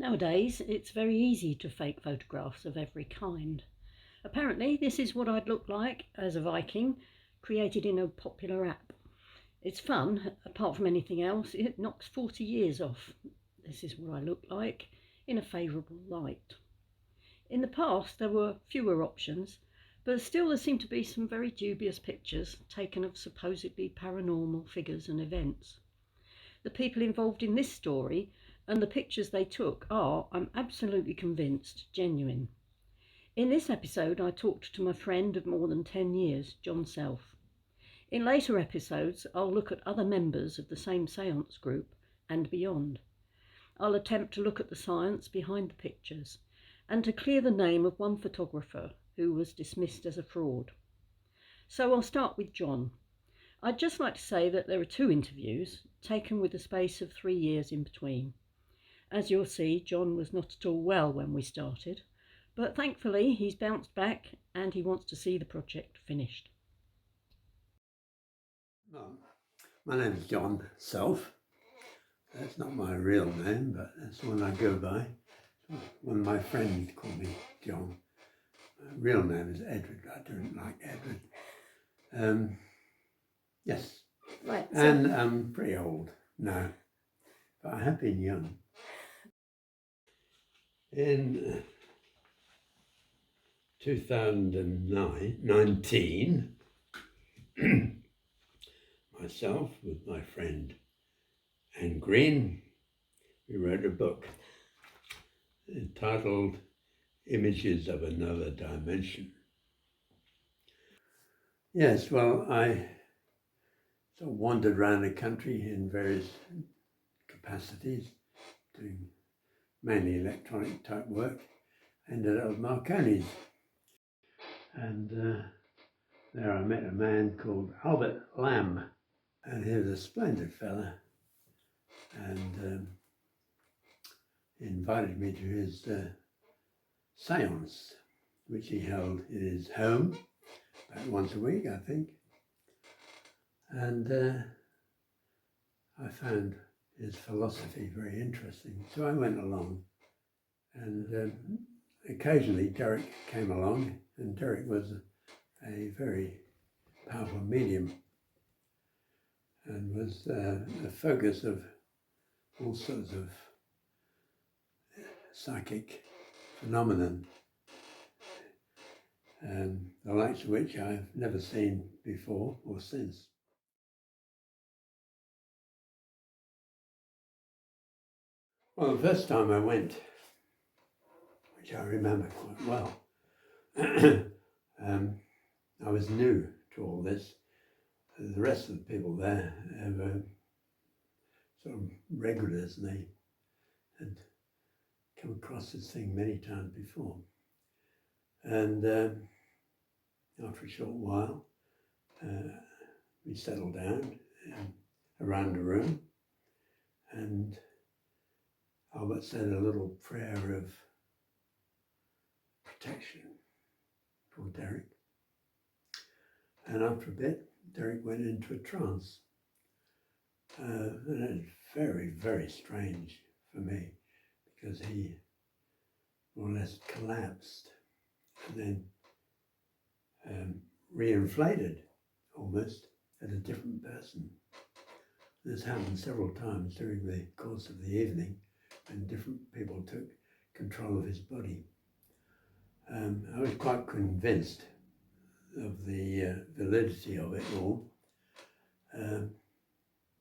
Nowadays, it's very easy to fake photographs of every kind. Apparently, this is what I'd look like as a Viking, created in a popular app. It's fun, apart from anything else, it knocks 40 years off. This is what I look like, in a favourable light. In the past, there were fewer options, but still there seem to be some very dubious pictures taken of supposedly paranormal figures and events. The people involved in this story and the pictures they took are, I'm absolutely convinced, genuine. In this episode, I talked to my friend of more than 10 years, John Self. In later episodes, I'll look at other members of the same seance group and beyond. I'll attempt to look at the science behind the pictures and to clear the name of one photographer who was dismissed as a fraud. So I'll start with John. I'd just like to say that there are 2 interviews, taken with a space of 3 years in between. As you'll see, John was not at all well when we started, but thankfully he's bounced back and he wants to see the project finished. Well, my name is John Self. That's not my real name, but that's the one I go by. One of my friends called me John. My real name is Edward. I don't like Edward. Yes. Right. And I'm pretty old now, but I have been young. In 2019, myself with my friend Anne Green, we wrote a book entitled Images of Another Dimension. Yes, well, I sort of wandered around the country in various capacities, doing mainly electronic type work. Ended up at Marconi's, and there I met a man called Albert Lamb, and he was a splendid fella, and he invited me to his seance, which he held in his home about once a week, I think. And I found his philosophy very interesting, so I went along. And occasionally Derek came along, and Derek was a very powerful medium and was the focus of all sorts of psychic phenomenon, the likes of which I've never seen before or since. Well, the first time I went, which I remember quite well, I was new to all this. The rest of the people there were sort of regulars, and they had come across this thing many times before. And after a short while, we settled down around the room, and Albert said a little prayer of protection for Derek. And after a bit, Derek went into a trance. And it was very, very strange for me, because he more or less collapsed and then reinflated almost as a different person. This happened several times during the course of the evening, when different people took control of his body. I was quite convinced of the validity of it all,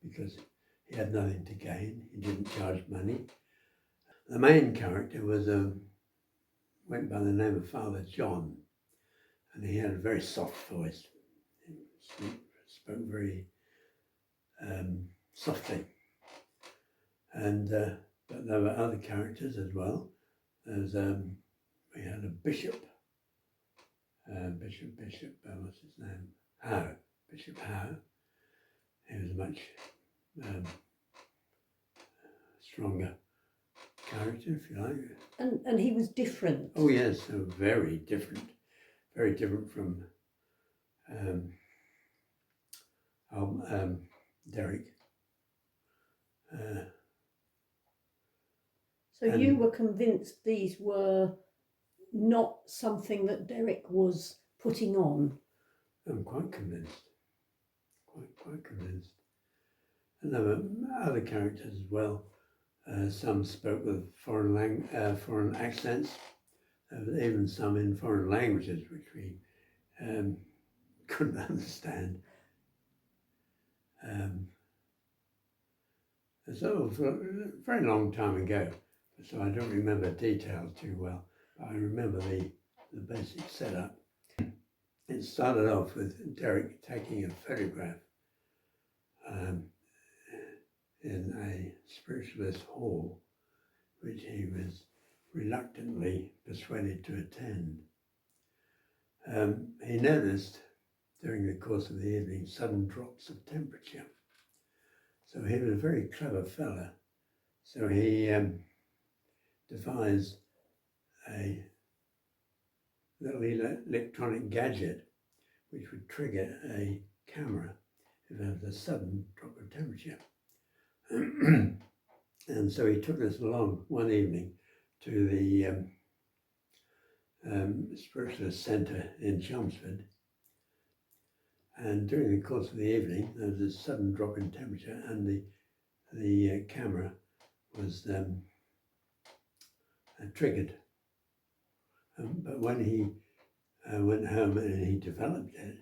because he had nothing to gain. He didn't charge money. The main character was went by the name of Father John, and he had a very soft voice. He spoke very softly, and but there were other characters as well. There's we had a bishop. What's his name? Howe. Bishop Howe. He was a much stronger character, if you like. And he was different. Oh yes, so very different from Derek. So you were convinced these were not something that Derek was putting on? I'm quite convinced. Quite convinced. And there were other characters as well. Some spoke with foreign accents. There was even some in foreign languages which we couldn't understand. So for a very long time ago, so I don't remember details too well, but I remember the basic setup. It started off with Derek taking a photograph in a spiritualist hall, which he was reluctantly persuaded to attend. He noticed during the course of the evening sudden drops of temperature. So he was a very clever fella. So he devised a little electronic gadget which would trigger a camera if there was a sudden drop of temperature. And so he took us along one evening to the Spiritualist Centre in Chelmsford. And during the course of the evening, there was a sudden drop in temperature, and the camera was triggered. But when he went home and he developed it,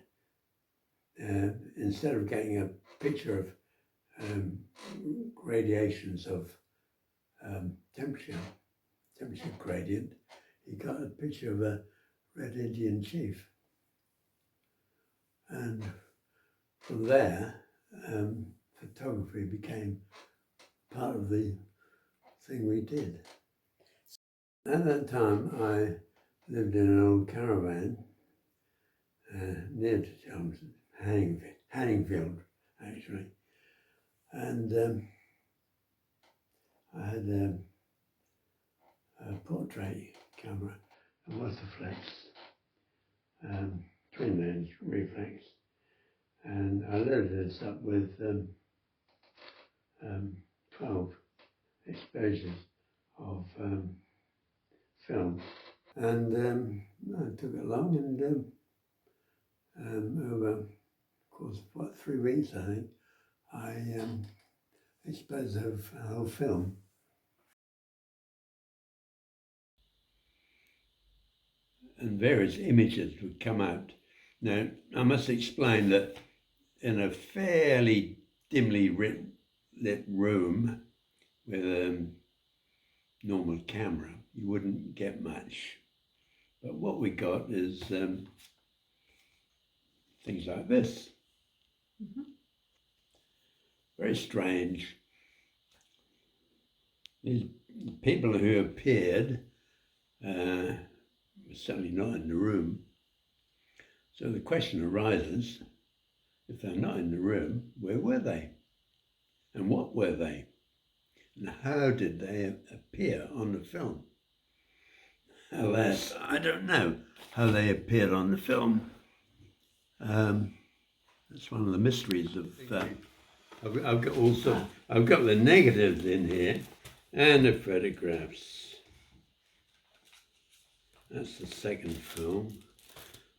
instead of getting a picture of gradations of temperature gradient, he got a picture of a Red Indian chief. And from there, photography became part of the thing we did. At that time, I lived in an old caravan near to Chelmsford, Hanningfield, actually. And I had a portrait camera, a waterflex, twin lens reflex, and I loaded this up with 12 exposures of film, and I took it along, and over the course of 3 weeks, I think, I exposed the whole film. And various images would come out. Now, I must explain that in a fairly dimly lit room with a normal camera, you wouldn't get much. But what we got is things like this. Mm-hmm. Very strange. These people who appeared were certainly not in the room. So the question arises, if they're not in the room, where were they? And what were they? And how did they appear on the film? Alas, I don't know how they appeared on the film. That's one of the mysteries of. I've got the negatives in here and the photographs. That's the second film.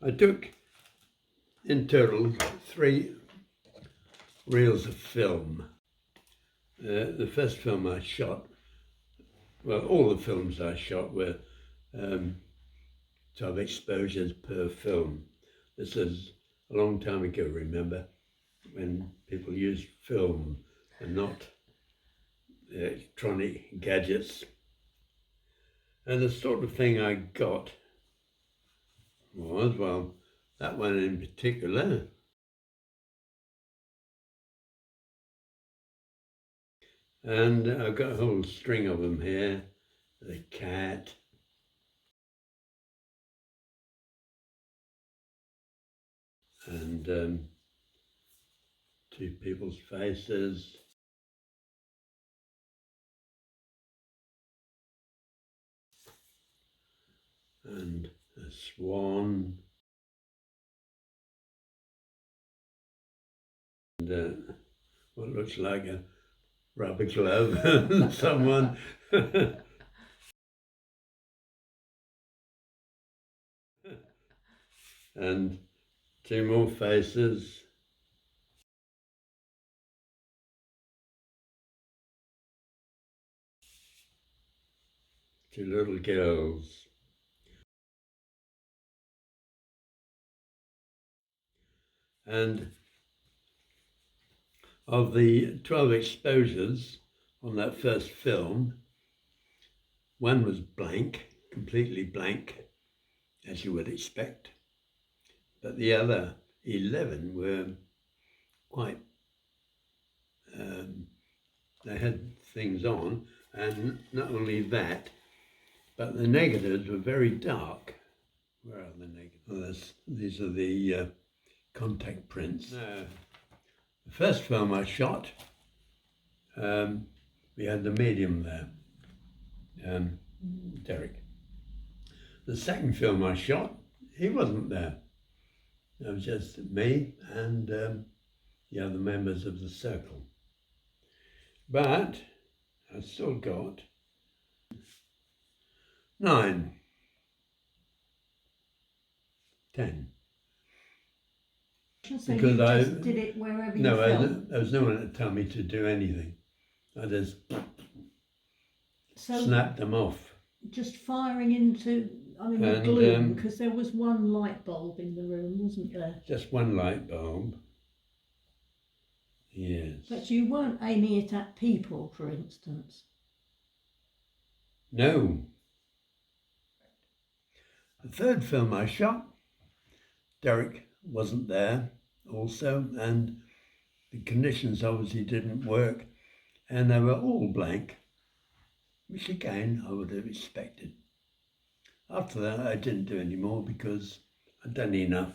I took in total 3 reels of film. The first film I shot, well, all the films I shot were 12 exposures per film. This is a long time ago, remember, when people used film and not electronic gadgets. And the sort of thing I got was, well, that one in particular. And I've got a whole string of them here. The cat. And 2 people's faces. And a swan. And what looks like a rubber glove. Someone. and two more faces. Two little girls. And of the 12 exposures on that first film, one was blank, completely blank, as you would expect. But the other 11 were quite, they had things on, and not only that, but the negatives were very dark. Where are the negatives? Oh, these are the contact prints. The first film I shot, we had the medium there, Derek. The second film I shot, he wasn't there. It was just me and the other members of the circle. But I still got 9, 10. So Because you I just did it wherever you felt? there was no one to tell me to do anything. I just snapped them off. Just firing into, the gloom, because there was one light bulb in the room, wasn't there? Just one light bulb. Yes. But you weren't aiming it at people, for instance? No. The third film I shot, Derek wasn't there also, and the conditions obviously didn't work, and they were all blank, which again I would have expected. After that I didn't do any more because I'd done enough.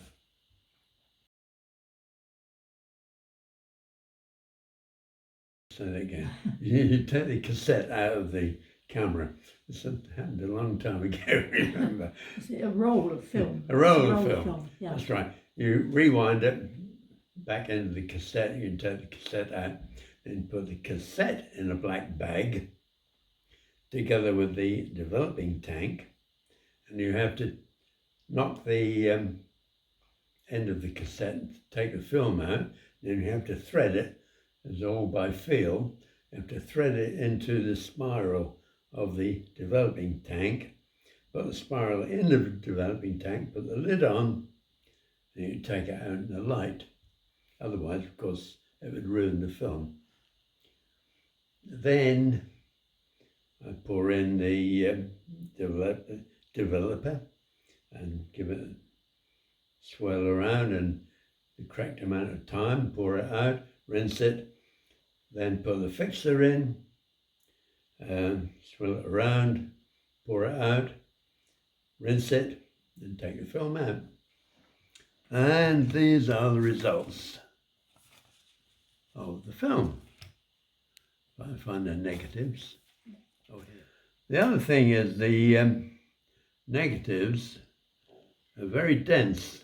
So again, you take the cassette out of the camera. This happened a long time ago, remember? Is it a roll of film? A roll of film. Yeah. That's right. You rewind it back into the cassette, you can take the cassette out and put the cassette in a black bag together with the developing tank, and you have to knock the end of the cassette, take the film out, then you have to thread it, it's all by feel, you have to thread it into the spiral of the developing tank, put the spiral in the developing tank, put the lid on, and you take it out in the light. Otherwise, of course, it would ruin the film. Then I pour in the developer and give it a swirl around, and the correct amount of time, pour it out, rinse it, then put the fixer in, swirl it around, pour it out, rinse it, and take the film out. And these are the results of the film. I find the negatives. Oh, yeah. The other thing is the negatives are very dense.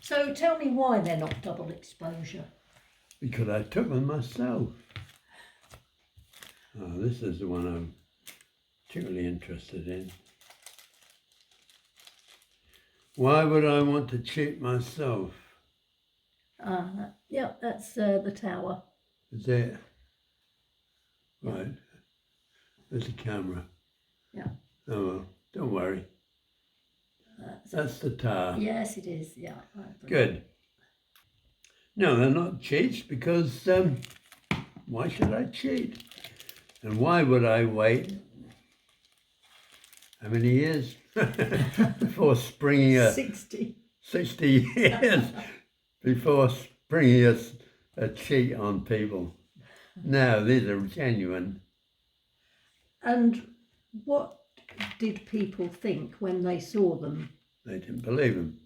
So tell me why they're not double exposure. Because I took them myself. Oh, this is the one I'm particularly interested in. Why would I want to cheat myself? Yeah, that's the tower. Is it? Right. There's the camera. Yeah. Oh well, don't worry. That's the tower. Yes, it is, yeah. Good. No, they're not cheats because why should I cheat? And why would I wait? How many years? Before springing a 60 years before springing a cheat on people. No, these are genuine. And what did people think when they saw them? They didn't believe them.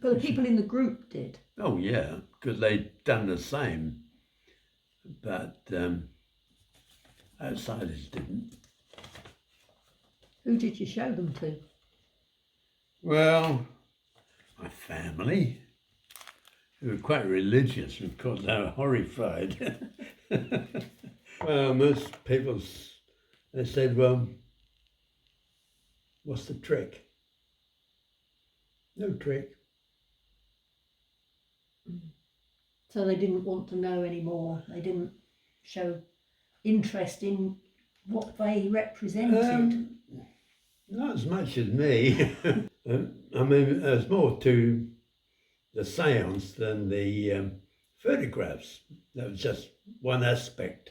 But the people in the group did. Oh yeah, because they'd done the same. But outsiders didn't. Who did you show them to? Well, my family, who were quite religious, and of course they were horrified. Well, most people, they said, well, what's the trick? No trick. So they didn't want to know anymore. They didn't show interest in what they represented. Not as much as me. I mean, there's more to the seance than the photographs. That was just one aspect.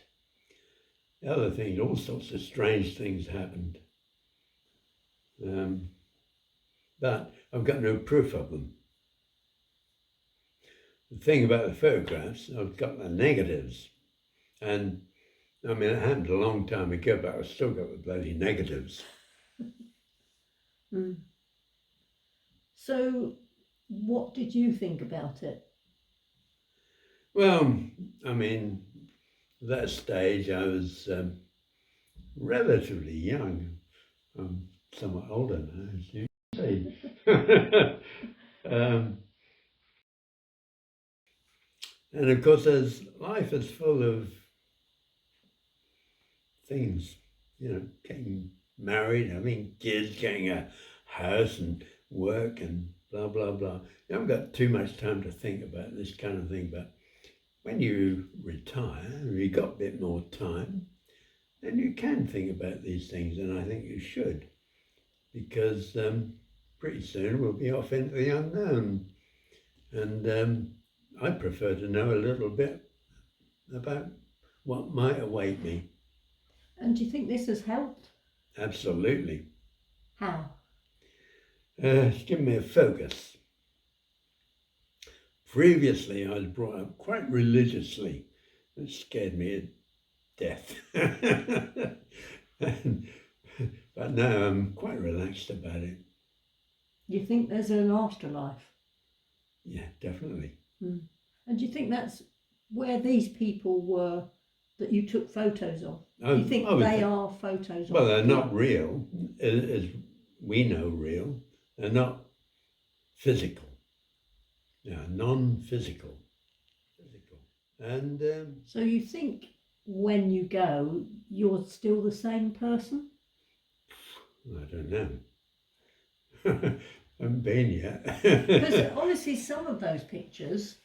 The other thing, all sorts of strange things happened. But I've got no proof of them. The thing about the photographs, I've got the negatives. And I mean, it happened a long time ago, but I've still got the bloody negatives. Mm. So, what did you think about it? Well, I mean, at that stage I was relatively young. I'm somewhat older now, as you say. And of course, life is full of things, getting married, having kids, getting a house and work and blah, blah, blah. You haven't got too much time to think about this kind of thing, but when you retire, you've got a bit more time, then you can think about these things, and I think you should, because pretty soon we'll be off into the unknown. And I prefer to know a little bit about what might await me. And do you think this has helped? Absolutely. How? It's given me a focus. Previously, I was brought up quite religiously. It scared me to death. But now I'm quite relaxed about it. You think there's an afterlife? Yeah, definitely. Mm. And do you think that's where these people were that you took photos of? Do you think they are photos of? Well, they're not real, as we know real. They're not physical. They're non-physical. And so you think when you go, you're still the same person? I don't know. I haven't been yet. Because honestly, some of those pictures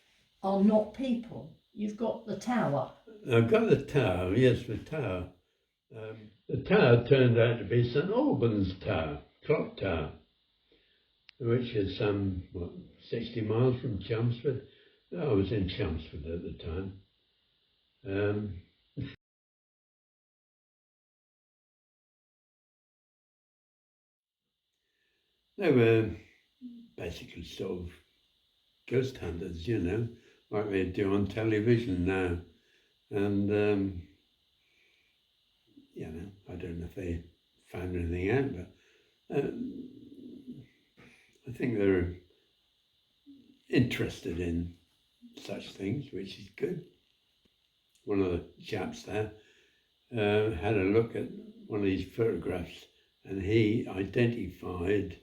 are not people. You've got the tower. I've got the tower, yes, the tower. The tower turned out to be St Albans Tower, clock tower, which is 60 miles from Chelmsford. I was in Chelmsford at the time. They were basically sort of ghost hunters, like they do on television now. And, I don't know if they found anything out, but I think they're interested in such things, which is good. One of the chaps there had a look at one of these photographs, and he identified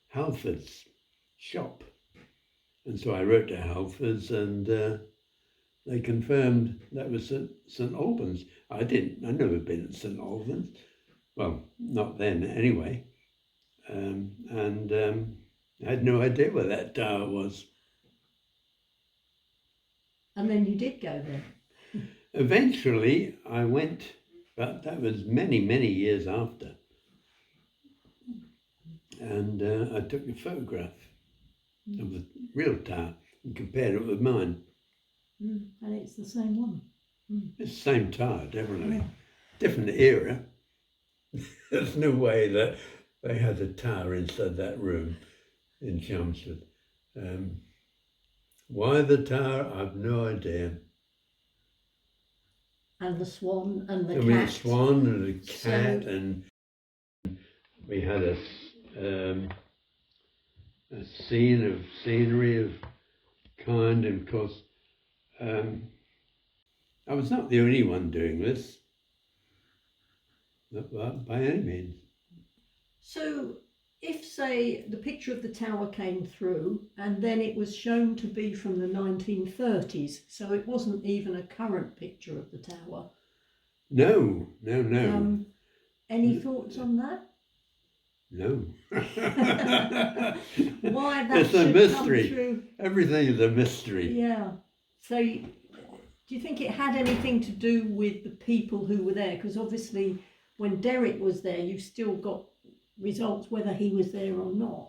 Halford's shop. And so I wrote to Halford's, and they confirmed that was St Albans. I'd never been at St Albans. Well, not then anyway. And I had no idea where that tower was. And then you did go there? Eventually I went, but that was many, many years after. And I took a photograph of the real tower and compared it with mine. And it's the same one. It's the same tower, definitely. Yeah. Different era. There's no way that they had a tower inside that room in Chelmsford. Why the tower, I've no idea. And the swan and the cat. The swan and the cat, and we had a scenery of kind, and of course, I was not the only one doing this, not by any means. So, if, say, the picture of the tower came through and then it was shown to be from the 1930s, so it wasn't even a current picture of the tower. No. Any thoughts on that? No. Why that It's a should mystery. come true? Everything is a mystery. Yeah. So, do you think it had anything to do with the people who were there? Because obviously, when Derek was there, you still got results whether he was there or not.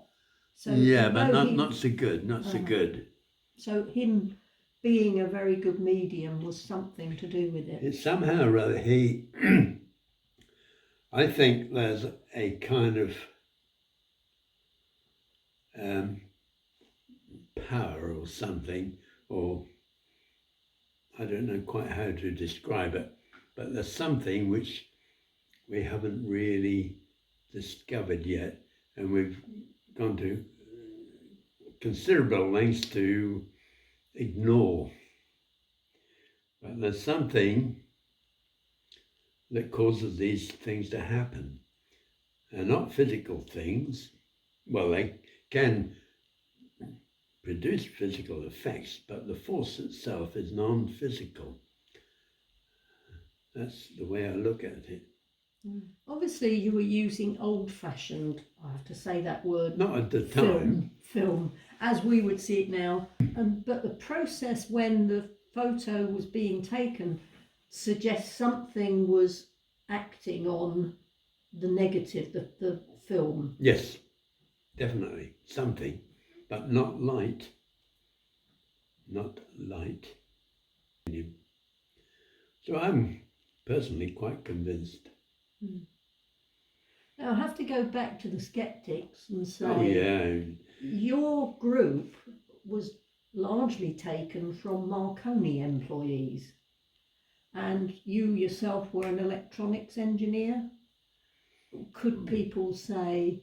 So Yeah, but although not so good. Not so good. So him being a very good medium was something to do with it. It somehow or other he. I think there's a kind of power or something, or I don't know quite how to describe it, but there's something which we haven't really discovered yet, and we've gone to considerable lengths to ignore. But there's something that causes these things to happen. And not physical things. Well, they can produce physical effects, but the force itself is non-physical. That's the way I look at it. Obviously, you were using old-fashioned, I have to say that word, Not at the time. film, as we would see it now. But the process when the photo was being taken suggests something was acting on the negative, the film. Yes, definitely something, but not light. Not light. So I'm personally quite convinced. Now, I have to go back to the skeptics and say, Oh yeah, your group was largely taken from Marconi employees, and you yourself were an electronics engineer. Could people say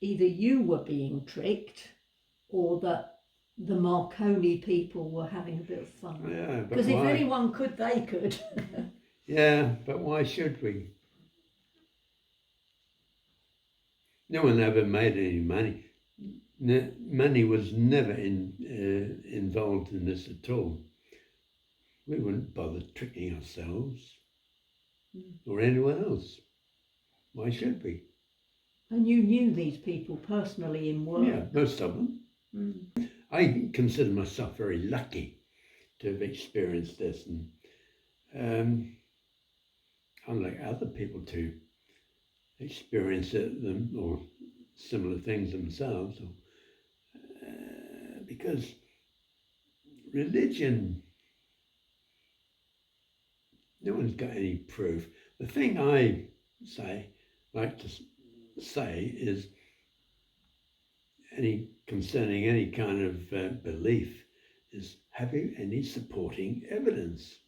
either you were being tricked or that the Marconi people were having a bit of fun? yeah, but Because if why? anyone could, they could. Yeah, but why should we? No one ever made any money. Money was never involved in this at all. We wouldn't bother tricking ourselves or anyone else. Why should we? And you knew these people personally in work? Yeah, most of them. I consider myself very lucky to have experienced this, and unlike other people to experience it or similar things themselves, because religion, no one's got any proof. The thing I like to say is concerning any kind of belief is, have you any supporting evidence?